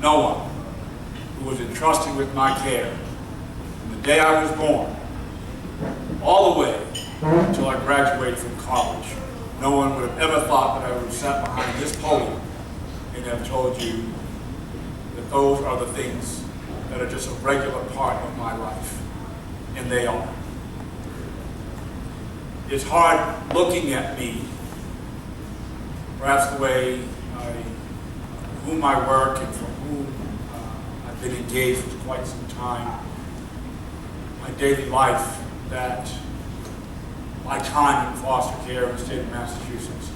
no one who was entrusted with my care from the day I was born all the way until I graduated from college. No one would have ever thought that I would have sat behind this podium and have told you that those are the things that are just a regular part of my life, and they are. It's hard looking at me, perhaps the way whom I work and for whom I've been engaged for quite some time, my daily life, that my time in foster care in the state of Massachusetts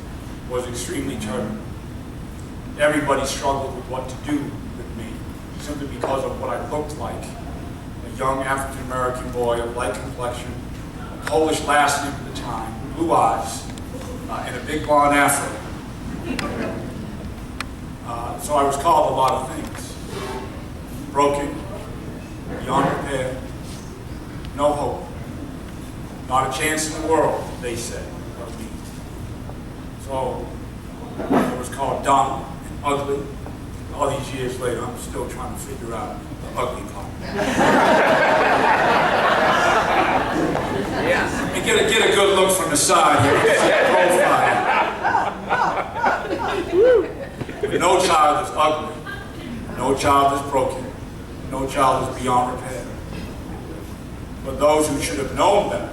was extremely turbulent. Everybody struggled with what to do with me, simply because of what I looked like. A young African-American boy of light complexion, a Polish last name at the time, blue eyes, and a big blonde afro. So I was called a lot of things. Broken, beyond repair, no hope. Not a chance in the world, they said, of me. So I was called dumb and ugly. All these years later, I'm still trying to figure out the ugly part. And get a good look from the side here. Profile. No child is ugly. No child is broken. No child is beyond repair. But those who should have known better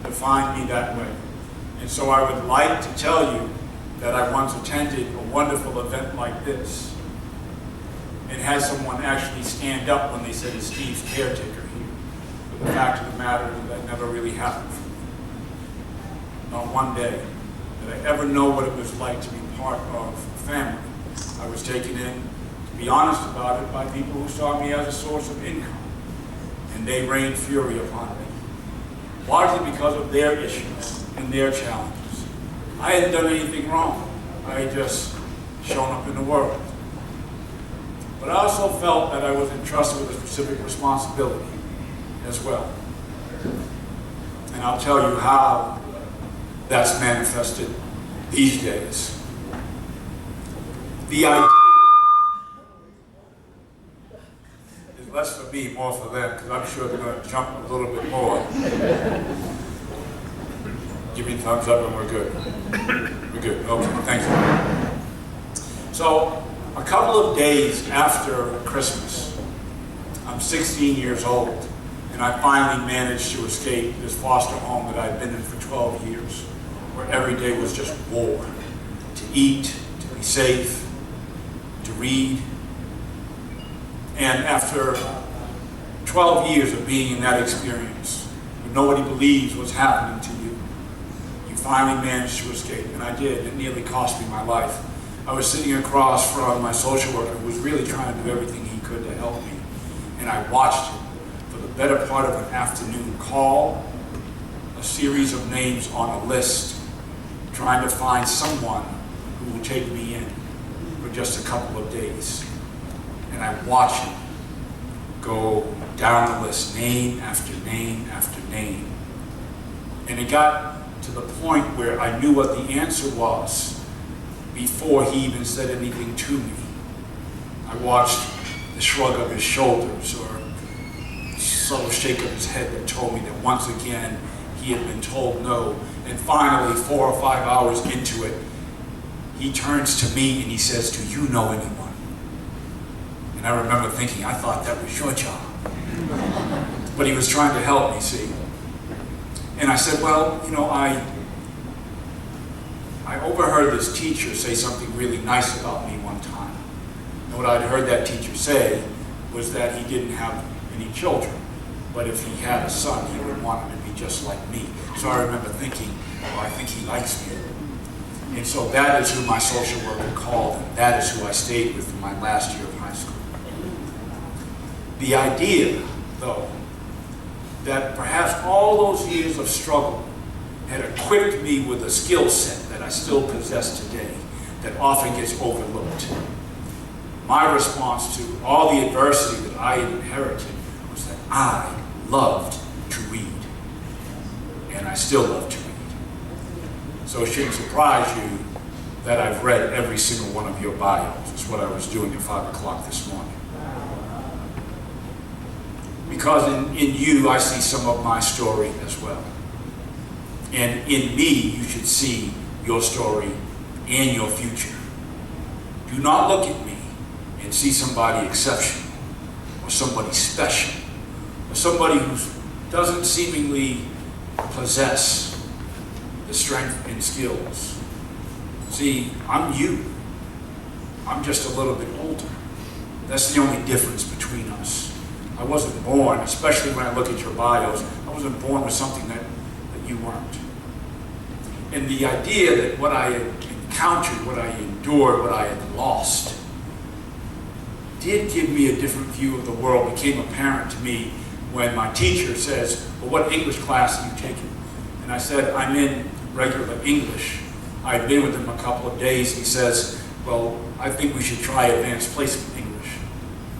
defined me that way. And so I would like to tell you that I once attended a wonderful event like this and had someone actually stand up when they said, "Is Steve's caretaker here?" But the fact of the matter is that never really happened for me. Not one day did I ever know what it was like to be part of a family. I was taken in, to be honest about it, by people who saw me as a source of income. And they rained fury upon me, largely because of their issues and their challenges. I hadn't done anything wrong. I had just shown up in the world. But I also felt that I was entrusted with a specific responsibility as well. And I'll tell you how that's manifested these days. The idea is less for me, more for them, because I'm sure they're going to jump a little bit more. Give me a thumbs up and we're good. We're good. Okay, thank you. So, a couple of days after Christmas, I'm 16 years old, and I finally managed to escape this foster home that I'd been in for 12 years, where every day was just war. To eat, to be safe, to read. And after 12 years of being in that experience, where nobody believes what's happening to you, you finally managed to escape, and I did. It nearly cost me my life. I was sitting across from my social worker who was really trying to do everything he could to help me, and I watched him for the better part of an afternoon call a series of names on a list, trying to find someone who would take me in for just a couple of days. And I watched him go down the list, name after name after name. And it got to the point where I knew what the answer was before he even said anything to me. I watched the shrug of his shoulders or subtle shake of his head that told me that once again he had been told no. And finally, 4 or 5 hours into it, he turns to me and he says, "Do you know anyone?" And I remember thinking, I thought that was your job. But he was trying to help me, see. And I said, well, you know, I overheard this teacher say something really nice about me one time. And what I'd heard that teacher say was that he didn't have any children, but if he had a son, he would want him to be just like me. So I remember thinking, well, I think he likes me. And so that is who my social worker called, and that is who I stayed with for my last year of high school. The idea, though, that perhaps all those years of struggle had equipped me with a skill set that I still possess today that often gets overlooked. My response to all the adversity that I had inherited was that I loved to read. And I still love to read. So it shouldn't surprise you that I've read every single one of your bios. It's what I was doing at 5 o'clock this morning. Because in you, I see some of my story as well. And in me, you should see your story and your future. Do not look at me and see somebody exceptional, or somebody special, or somebody who doesn't seemingly possess the strength and skills. See, I'm you. I'm just a little bit older. That's the only difference between us. I wasn't born, especially when I look at your bios, I wasn't born with something that you weren't. And the idea that what I had encountered, what I endured, what I had lost, did give me a different view of the world. Became apparent to me when my teacher says, well, what English class are you taking? And I said, I'm in regular English. I'd been with him a couple of days. He says, well, I think we should try advanced placement English.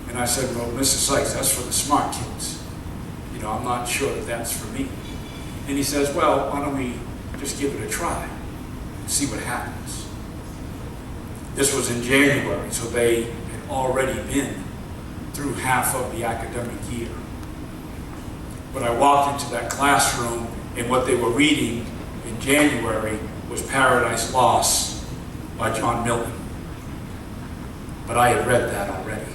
And I said, well, Mr. Sykes, that's for the smart kids. You know, I'm not sure that that's for me. And he says, well, why don't we just give it a try and see what happens. This was in January, so they had already been through half of the academic year. But I walked into that classroom, and what they were reading in January was Paradise Lost by John Milton. But I had read that already.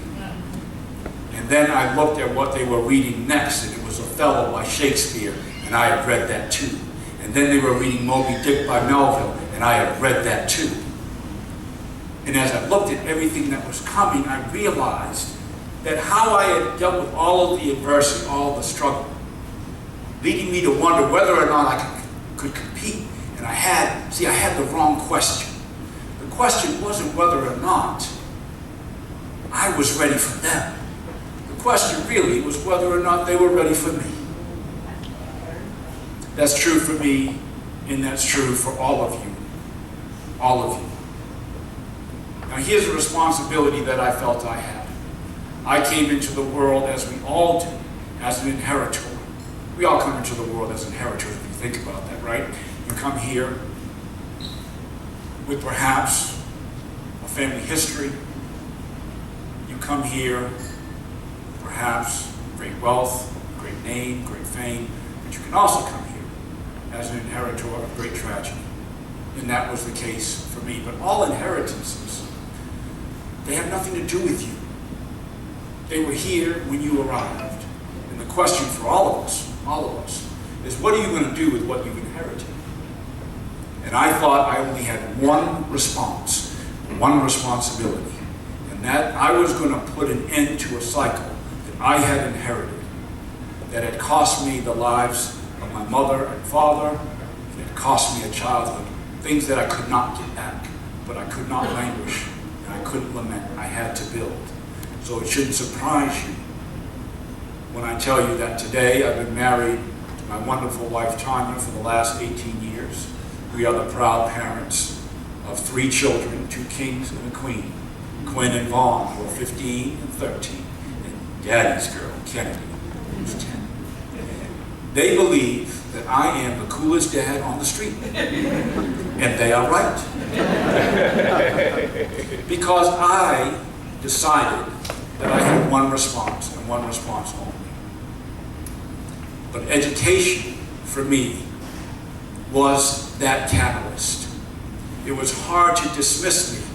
And then I looked at what they were reading next, and it was Othello by Shakespeare, and I had read that too. And then they were reading Moby Dick by Melville, and I had read that too. And as I looked at everything that was coming, I realized that how I had dealt with all of the adversity, all of the struggle, leading me to wonder whether or not I could compete. And I had the wrong question. The question wasn't whether or not I was ready for them. The question really was whether or not they were ready for me. That's true for me, and that's true for all of you. All of you. Now here's a responsibility that I felt I had. I came into the world, as we all do, as an inheritor. We all come into the world as inheritors, if you think about that, right? You come here with perhaps a family history. You come here perhaps great wealth, great name, great fame, but you can also come here as an inheritor of great tragedy. And that was the case for me. But all inheritances, they have nothing to do with you. They were here when you arrived. And the question for all of us, is what are you going to do with what you've inherited? And I thought I only had one response, one responsibility, and that I was going to put an end to a cycle that I had inherited, that had cost me the lives of my mother and father, that had cost me a childhood, things that I could not get back, but I could not languish, and I couldn't lament. I had to build. So it shouldn't surprise you when I tell you that today I've been married to my wonderful wife, Tanya, for the last 18 years. We are the proud parents of 3 children, 2 kings and a queen, Quinn and Vaughn, who are 15 and 13, and Daddy's girl, Kennedy, who's 10. They believe that I am the coolest dad on the street, and they are right. Because I decided that I had one response, and one response only. But education, for me, was that catalyst. It was hard to dismiss me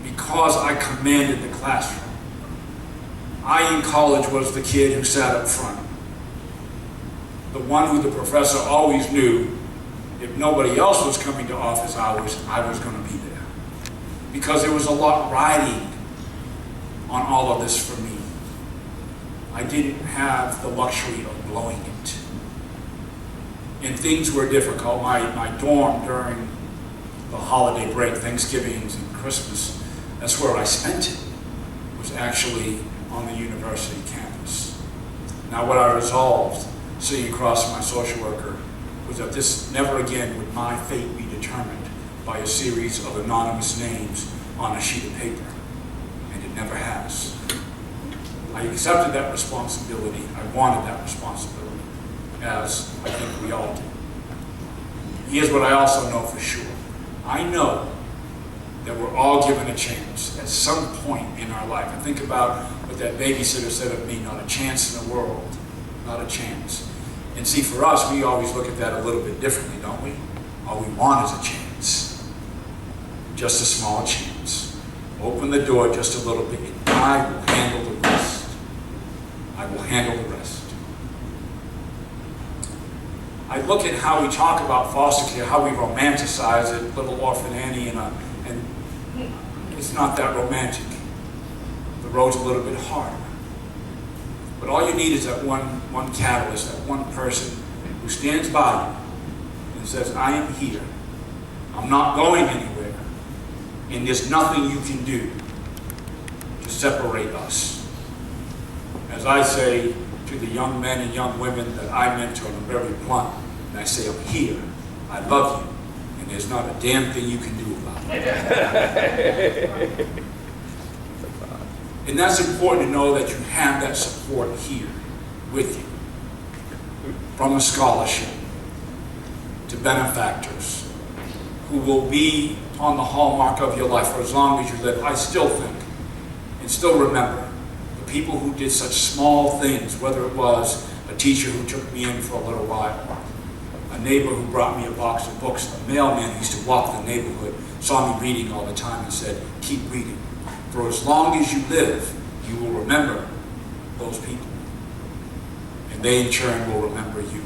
because I commanded the classroom. I, in college, was the kid who sat up front. The one who the professor always knew, if nobody else was coming to office hours, I was going to be there. Because there was a lot riding on all of this for me. I didn't have the luxury of blowing it. And things were difficult. My dorm during the holiday break, Thanksgivings and Christmas, that's where I spent it, was actually on the university campus. Now what I resolved, sitting across my social worker, was that this never again would my fate be determined by a series of anonymous names on a sheet of paper. And it never has. I accepted that responsibility. I wanted that responsibility, as I think we all do. Here's what I also know for sure. I know that we're all given a chance at some point in our life. And think about what that babysitter said of me, not a chance in the world, not a chance. And see, for us, we always look at that a little bit differently, don't we? All we want is a chance, just a small chance. Open the door just a little bit, and I will handle the rest. I will handle the rest. I look at how we talk about foster care, how we romanticize it, little orphan Annie, and it's not that romantic. The road's a little bit harder. But all you need is that one catalyst, that one person who stands by you and says, I am here. I'm not going anywhere. And there's nothing you can do to separate us. As I say to the young men and young women that I mentor, I'm very blunt, and I say, I'm here. I love you. And there's not a damn thing you can do about it. And that's important to know that you have that support here with you. From a scholarship to benefactors who will be on the hallmark of your life for as long as you live. I still think and still remember the people who did such small things, whether it was a teacher who took me in for a little while, a neighbor who brought me a box of books, a mailman who used to walk the neighborhood, saw me reading all the time and said, keep reading. For as long as you live, you will remember those people. And they in turn will remember you.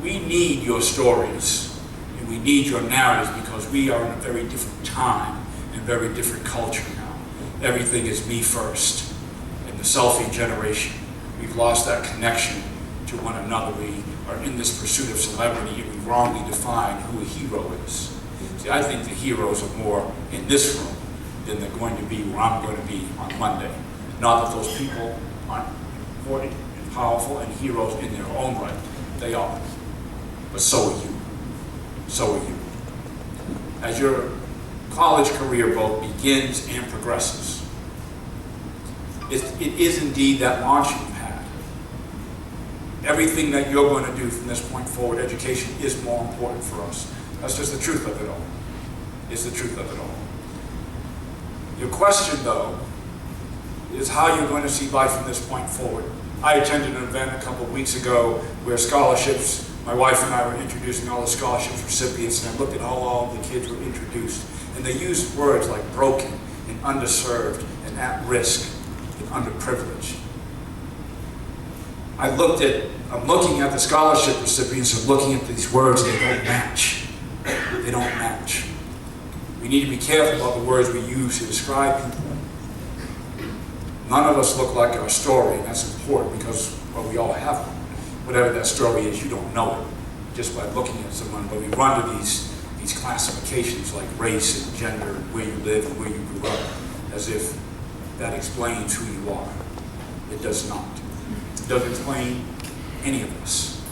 We need your stories, and we need your narratives because we are in a very different time and very different culture now. Everything is me first. In the selfie generation, we've lost that connection to one another. We are in this pursuit of celebrity, and we wrongly define who a hero is. See, I think the heroes are more in this room than they're going to be where I'm going to be on Monday. Not that those people aren't important and powerful and heroes in their own right. They are. But so are you. So are you. As your college career both begins and progresses, it is indeed that launching pad. Everything that you're going to do from this point forward, education is more important for us. That's just the truth of it all. It's the truth of it all. Your question, though, is how you're going to see life from this point forward. I attended an event a couple of weeks ago where scholarships, my wife and I were introducing all the scholarships recipients, and I looked at how all the kids were introduced. And they used words like broken and underserved and at risk and underprivileged. I'm looking at the scholarship recipients and looking at these words, and they don't match. They don't match. We need to be careful about the words we use to describe people. None of us look like our story, and that's important because, well, we all have one. Whatever that story is, you don't know it just by looking at someone, but we run to these classifications like race and gender and where you live and where you grew up as if that explains who you are. It does not. It doesn't explain any of us.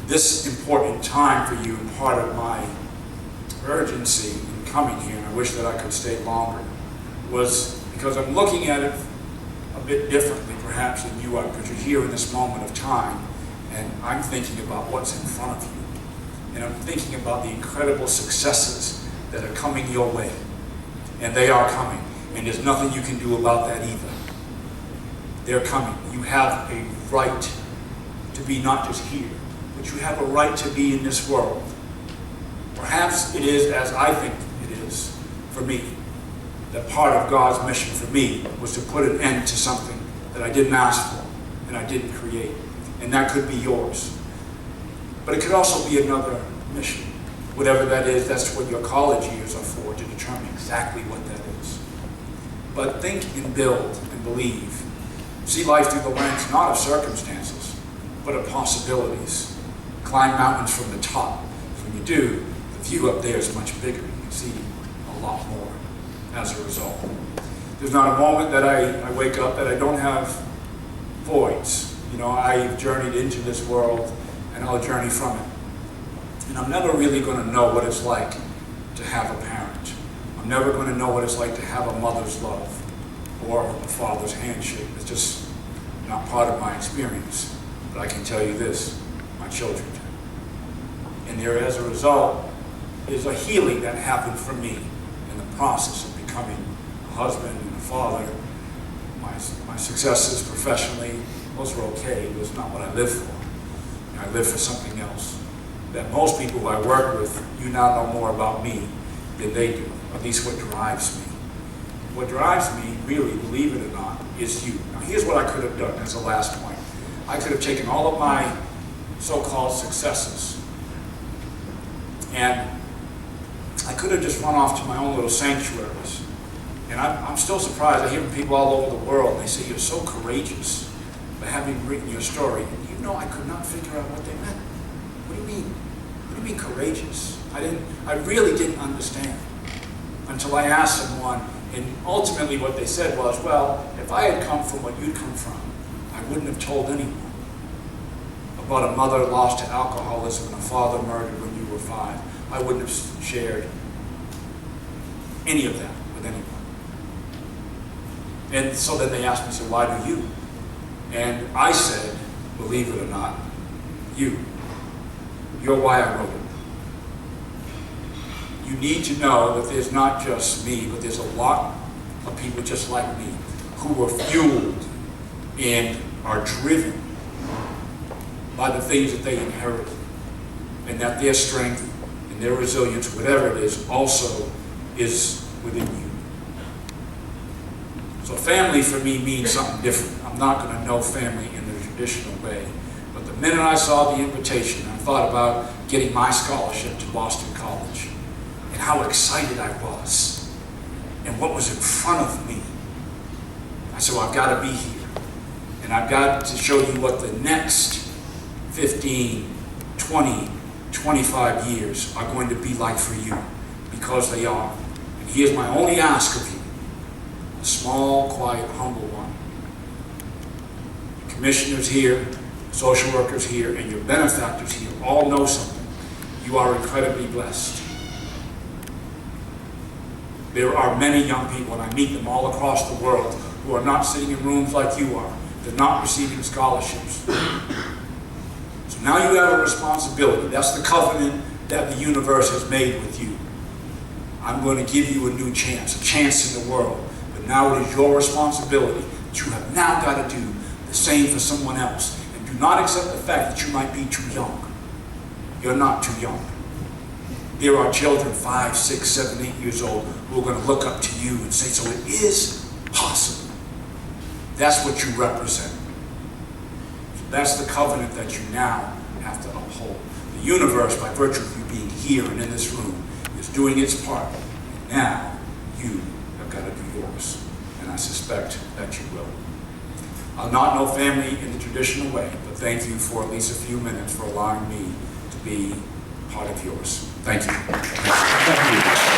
This important time for you, and part of my urgency in coming here, and I wish that I could stay longer, was because I'm looking at it a bit differently perhaps than you are, because you're here in this moment of time, and I'm thinking about what's in front of you. And I'm thinking about the incredible successes that are coming your way. And they are coming. And there's nothing you can do about that either. They're coming. You have a right to be not just here, but you have a right to be in this world. Perhaps it is, as I think it is, for me, that part of God's mission for me was to put an end to something that I didn't ask for and I didn't create. And that could be yours. But it could also be another mission. Whatever that is, that's what your college years are for, to determine exactly what that is. But think and build and believe. See life through the lens not of circumstances, but of possibilities. Climb mountains from the top. When you do, the view up there is much bigger. You can see a lot more as a result. There's not a moment that I wake up that I don't have voids. You know, I've journeyed into this world and I'll journey from it. And I'm never really going to know what it's like to have a parent. I'm never going to know what it's like to have a mother's love or a father's handshake. It's just not part of my experience. But I can tell you this, my children do. And there, as a result, is a healing that happened for me in the process of becoming a husband and a father. My successes professionally, those were okay. It was not what I lived for. I lived for something else. That most people who I work with, you now know more about me than they do, at least what drives me. What drives me, really, believe it or not, is you. Now here's what I could have done as a last point. I could have taken all of my so-called successes and I could have just run off to my own little sanctuaries. And I'm still surprised. I hear from people all over the world, and they say, you're so courageous for having written your story. And you know, I could not figure out what they meant. What do you mean? What do you mean courageous? I really didn't understand until I asked someone, and ultimately what they said was, well, if I had come from what you'd come from, I wouldn't have told anyone about a mother lost to alcoholism and a father murdered when you were 5. I wouldn't have shared any of that with anyone. And so then they asked me, so why do you? And I said, believe it or not, you. You're why I wrote it. You need to know that there's not just me, but there's a lot of people just like me who are fueled and are driven by the things that they inherited, and that their strength and their resilience, whatever it is, also is within you. So family for me means something different. I'm not going to know family in the traditional way. But the minute I saw the invitation, I thought about getting my scholarship to Boston College and how excited I was and what was in front of me. I said, well, I've got to be here. And I've got to show you what the next 15, 20, 25 years are going to be like for you, because they are. And here's my only ask of you, a small, quiet, humble one. Commissioners here, social workers here, and your benefactors here all know something. You are incredibly blessed. There are many young people, and I meet them all across the world, who are not sitting in rooms like you are. They're not receiving scholarships. So now you have a responsibility. That's the covenant that the universe has made with you. I'm going to give you a new chance, a chance in the world. But now it is your responsibility that you have now got to do the same for someone else. And do not accept the fact that you might be too young. You're not too young. There are children 5, 6, 7, 8 years old who are going to look up to you and say, so it is possible. That's what you represent. So that's the covenant that you now have to uphold. The universe, by virtue of you being here and in this room, is doing its part. And now you have got to do yours. And I suspect that you will. I'll not know family in the traditional way, but thank you for at least a few minutes for allowing me to be part of yours. Thank you. Thank you.